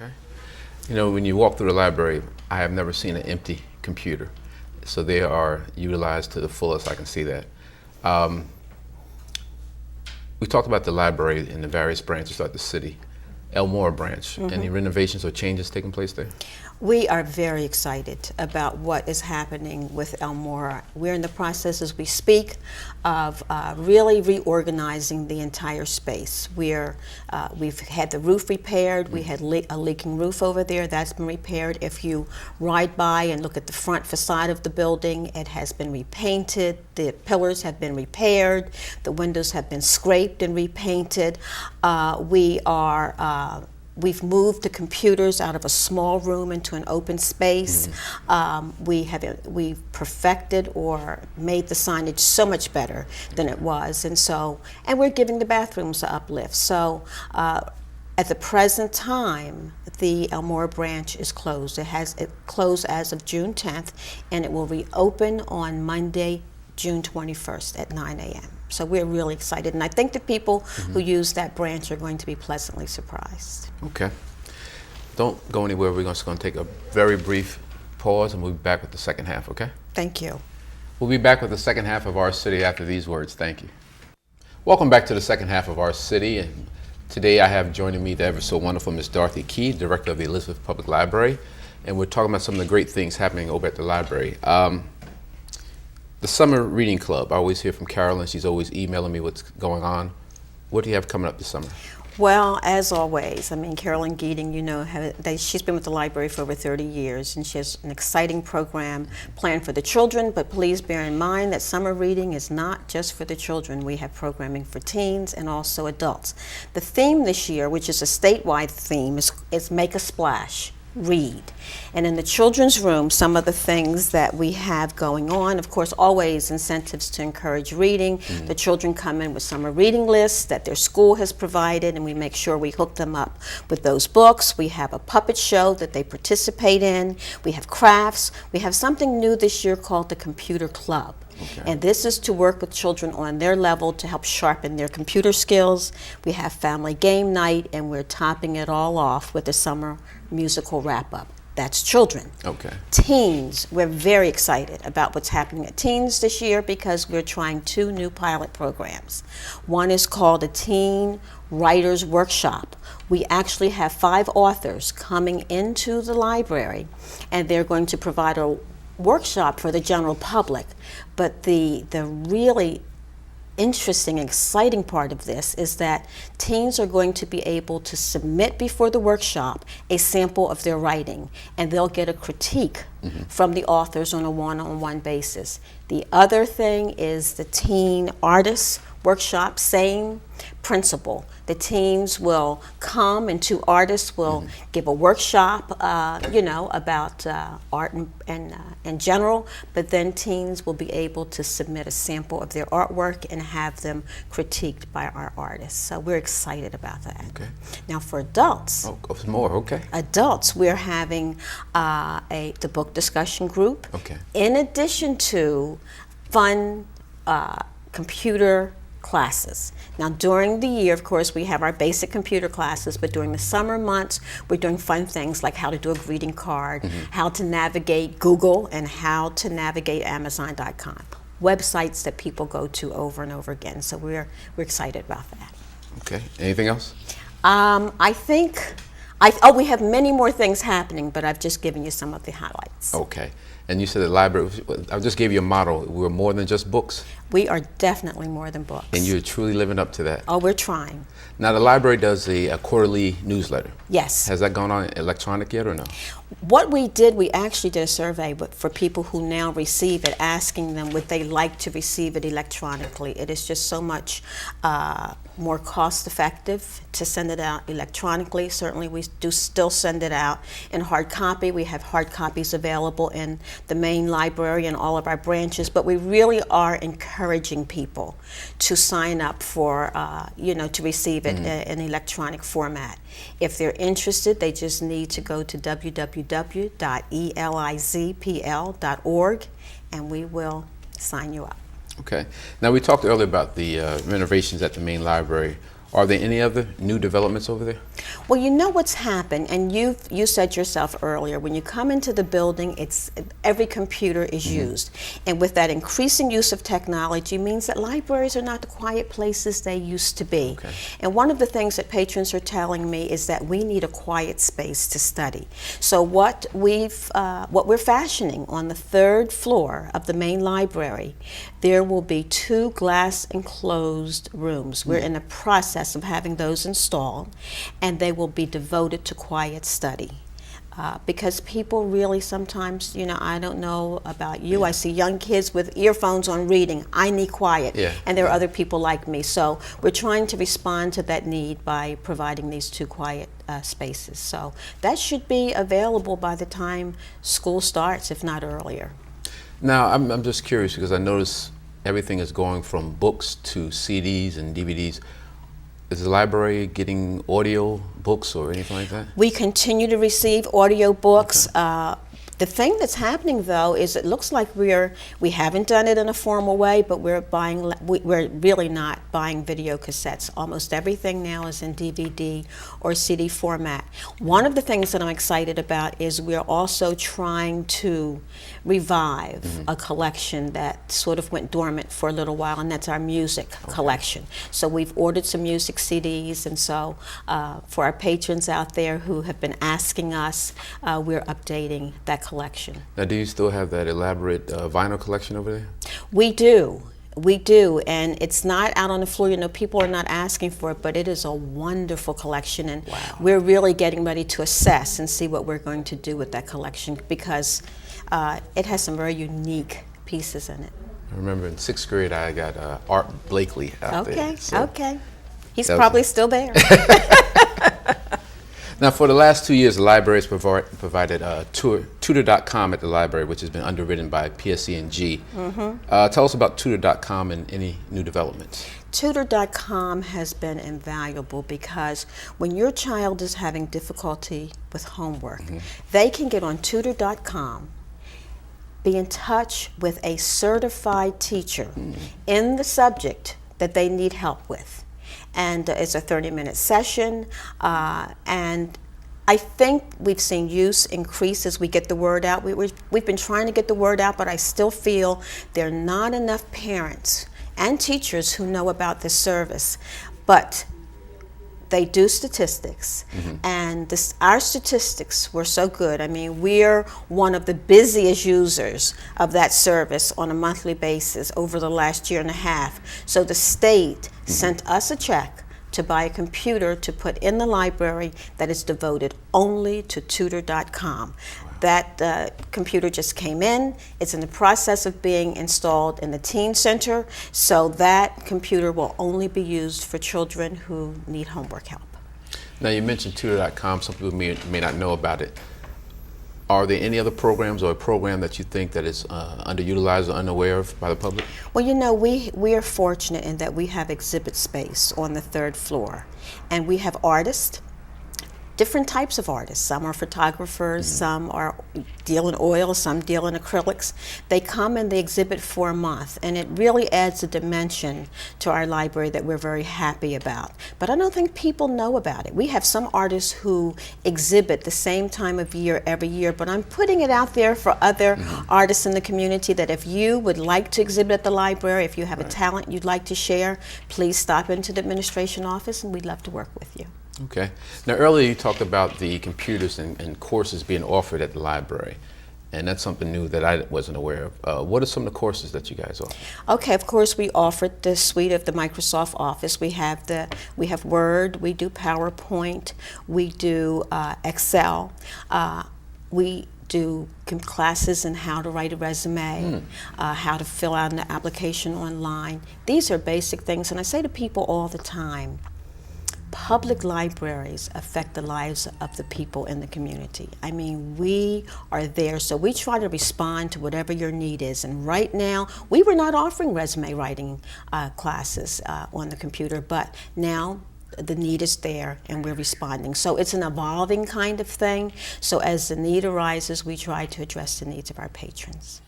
Okay. You know, when you walk through the library, I have never seen an empty computer. So they are utilized to the fullest. I can see that. We talked about the library and the various branches throughout the city. Elmore branch, any renovations or changes taking place there? We are very excited about what is happening with Elmore. We're in the process as we speak of really reorganizing the entire space. We've had the roof repaired. We had a leaking roof over there. That's been repaired. If you ride by and look at the front facade of the building, it has been repainted. The pillars have been repaired. The windows have been scraped and repainted. We've moved the computers out of a small room into an open space. We've perfected or made the signage so much better than it was, and we're giving the bathrooms an uplift. So at the present time, the Elmore branch is closed. It closed as of June 10th, and it will reopen on Monday, June 21st at 9 a.m. So we're really excited, and I think the people who use that branch are going to be pleasantly surprised. Okay. Don't go anywhere. We're just going to take a very brief pause, and we'll be back with the second half, okay? Thank you. We'll be back with the second half of Our City after these words. Thank you. Welcome back to the second half of Our City, and today I have joining me the ever so wonderful Ms. Dorothy Key, Director of the Elizabeth Public Library, and we're talking about some of the great things happening over at the library. The Summer Reading Club, I always hear from Carolyn. She's always emailing me what's going on. What do you have coming up this summer? Well, as always, I mean, Carolyn Geating, you know, she's been with the library for over 30 years, and she has an exciting program planned for the children, but please bear in mind that summer reading is not just for the children. We have programming for teens and also adults. The theme this year, which is a statewide theme, is Make a Splash. Read. And in the children's room, some of the things that we have going on, of course, always incentives to encourage reading. The children come in with summer reading lists that their school has provided, and we make sure we hook them up with those books. We have a puppet show that they participate in. We have crafts. We have something new this year called the Computer Club. Okay. And this is to work with children on their level to help sharpen their computer skills. We have family game night, and we're topping it all off with a summer musical wrap-up. That's children. Okay. Teens, we're very excited about what's happening at Teens this year because we're trying 2 new pilot programs. One is called a Teen Writers Workshop. We actually have 5 authors coming into the library, and they're going to provide a workshop for the general public. But the really interesting, exciting part of this is that teens are going to be able to submit before the workshop a sample of their writing, and they'll get a critique from the authors on a one-on-one basis. The other thing is the Teen Artists Workshop, same principle. The teens will come and 2 artists will give a workshop, about art in general, but then teens will be able to submit a sample of their artwork and have them critiqued by our artists. So we're excited about that. Okay. Now for adults. Oh, there's more, okay. Adults, we're having the book discussion group. Okay. In addition to fun computer classes. Now during the year, of course, we have our basic computer classes, but during the summer months, we're doing fun things like how to do a greeting card, how to navigate Google, and how to navigate Amazon.com. Websites that people go to over and over again. So we're excited about that. Okay. Anything else? We have many more things happening, but I've just given you some of the highlights. Okay. And you said the library, I just gave you a motto, we're more than just books. We are definitely more than books. And you're truly living up to that. Oh, we're trying. Now the library does a quarterly newsletter. Yes. Has that gone on electronic yet or no? What we did, we actually did a survey for people who now receive it, asking them would they like to receive it electronically. It is just so much more cost effective to send it out electronically. Certainly we do still send it out in hard copy. We have hard copies available in the main library and all of our branches, but we really are encouraging people to sign up for, to receive it in electronic format. If they're interested, they just need to go to www.elizpl.org, and we will sign you up. Okay. Now we talked earlier about the renovations at the main library. Are there any other new developments over there? Well, you know what's happened, and you said yourself earlier, when you come into the building, every computer is used. And with that increasing use of technology means that libraries are not the quiet places they used to be. Okay. And one of the things that patrons are telling me is that we need a quiet space to study. So what we're fashioning on the 3rd floor of the main library, there will be 2 glass enclosed rooms. We're in the process of having those installed, and they will be devoted to quiet study. Because people really sometimes, I don't know about you, I see young kids with earphones on reading. I need quiet. Yeah. And there are other people like me. So we're trying to respond to that need by providing these 2 quiet spaces. So that should be available by the time school starts, if not earlier. Now, I'm just curious because I notice everything is going from books to CDs and DVDs. Is the library getting audio books or anything like that? We continue to receive audio books. Okay. The thing that's happening, though, is it looks like we haven't done it in a formal way, but we're really not buying video cassettes. Almost everything now is in DVD or CD format. One of the things that I'm excited about is we're also trying to revive a collection that sort of went dormant for a little while, and that's our music collection. So we've ordered some music CDs, and so for our patrons out there who have been asking us, we're updating that collection. Now, do you still have that elaborate vinyl collection over there? We do. We do, and it's not out on the floor. People are not asking for it, but it is a wonderful collection, and we're really getting ready to assess and see what we're going to do with that collection because it has some very unique pieces in it. I remember in 6th grade I got Art Blakely out there. Okay. He's probably still there. Now, for the last 2 years, the library has provided Tutor.com at the library, which has been underwritten by PSE&G. Tell us about Tutor.com and any new developments. Tutor.com has been invaluable because when your child is having difficulty with homework, they can get on Tutor.com, be in touch with a certified teacher in the subject that they need help with. And it's a 30-minute session, and I think we've seen use increase as we get the word out. We've been trying to get the word out, but I still feel there are not enough parents and teachers who know about this service. But they do statistics, and our statistics were so good. I mean, we're one of the busiest users of that service on a monthly basis over the last year and a half. So the state sent us a check to buy a computer to put in the library that is devoted only to Tutor.com. That computer just came in. It's in the process of being installed in the teen center, so that computer will only be used for children who need homework help. Now, you mentioned Tutor.com. Some people may not know about it. Are there any other programs or a program that you think that is underutilized or unaware of by the public? Well, we are fortunate in that we have exhibit space on the 3rd floor, and we have artists, different types of artists. Some are photographers, some deal in oil, some deal in acrylics. They come and they exhibit for a month, and it really adds a dimension to our library that we're very happy about. But I don't think people know about it. We have some artists who exhibit the same time of year every year, but I'm putting it out there for other artists in the community that if you would like to exhibit at the library, if you have a talent you'd like to share, please stop into the administration office, and we'd love to work with you. Okay. Now, earlier you talked about the computers and courses being offered at the library, and that's something new that I wasn't aware of. What are some of the courses that you guys offer? Okay, of course, we offered the suite of the Microsoft Office. We have Word, we do PowerPoint, we do Excel, we do classes in how to write a resume, how to fill out an application online. These are basic things, and I say to people all the time, public libraries affect the lives of the people in the community. I mean, we are there, so we try to respond to whatever your need is. And right now, we were not offering resume writing classes on the computer, but now the need is there and we're responding. So it's an evolving kind of thing. So as the need arises, we try to address the needs of our patrons.